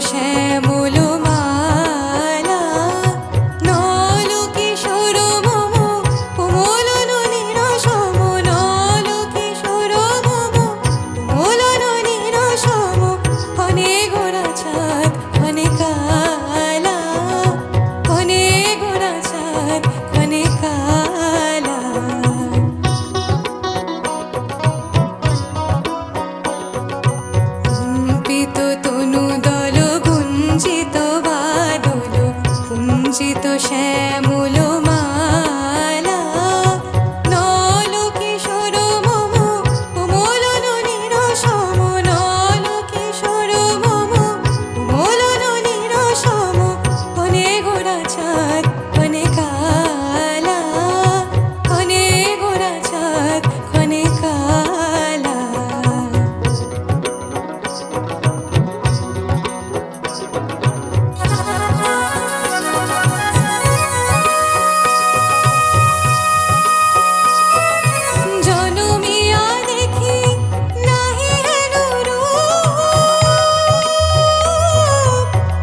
শ্যামল মালা নল কিশোর মম কোমল ননীর সম নল কিশোর মম কোমল ননীর সম ক্ষণে গোরা চাঁদ ক্ষণে কালা ক্ষণে গোরা চাঁদ ক্ষণে কালা কুম্পিত তনু দল গুঞ্জিত বাদল কুঞ্জিত শ্যামল মালা নল কিশোর মম কোমল ননীর সম নল কিশোর মম কোমল ননীর সম ক্ষণে গোরা চাঁদ ক্ষণে কালা ক্ষণে গোরা চাঁদ ক্ষণে কালা জনমিয়া দেখি নাহি হেন রূপ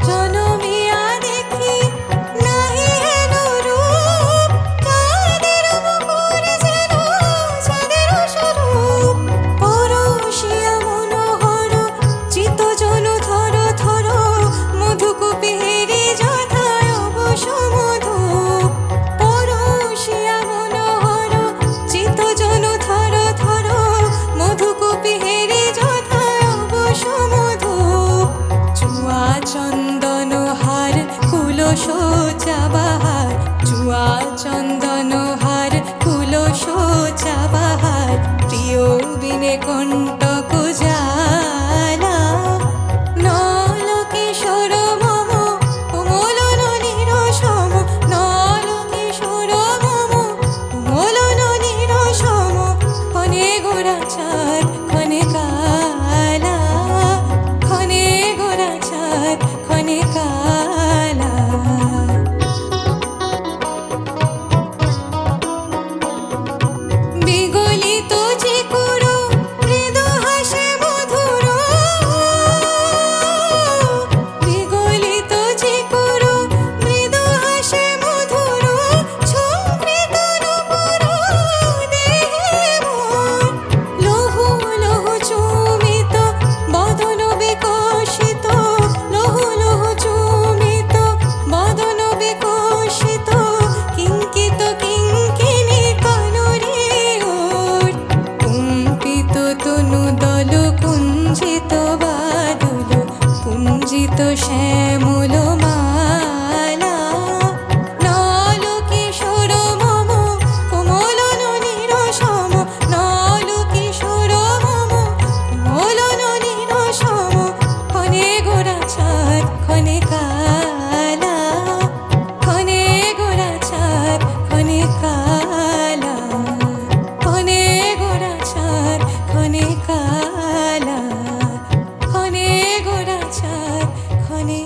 জনমিয়া দেখি নাহি হেন রূপ চাঁদের মুখর যেন চাঁদের স্বরূপ পরশিয়া মনোহর চিত জন থর থর মধুকূপেরি যথায় অবশ মধু পরশিয়া মনোহর চিত জন থর থর মধুকূপেরি যথায় অবশ মধু চুয়া চন্দন হার কুলস চাবাহার চুয়া চন্দন হার কুলস চাবাহার প্রিয় বিনে কণ্টক জালা নল কিশোর মম কোমল ননীর সম নল কিশোর মম কোমল ননীর সম ক্ষণে গোরা চাঁদ ক্ষণে কালা ক্ষণে গোরা চাঁদ ক্ষণে কালা বিগলিত চিকুর মৃদু হাসে মধুর বিগলিত চিকুর মৃদু হাসে মধুর ঝঙ্কৃত নূপুর দেহে মোর লৌহ লৌহ চুমিত বদন বিকশিত লৌহ লৌহ চুমিত বদন বিকশিত কিঙ্কিত কিঙ্কিনী কনরে ওর কুম্পিত তনু দল কুঞ্জিত বাদল কুঞ্জিত শ্যামল মালা নল কিশোর মম কোমল ননীর সম নল কিশোর মম কোমল ননীর সম ক্ষণে গোরা চাঁদ ক্ষণে কালা ক্ষণে গোরা চাঁদ ক্ষণে কালা ক্ষণে গোরা চাঁদ ক্ষণে কালা ক্ষণে গোরা চাঁদ ক্ষণে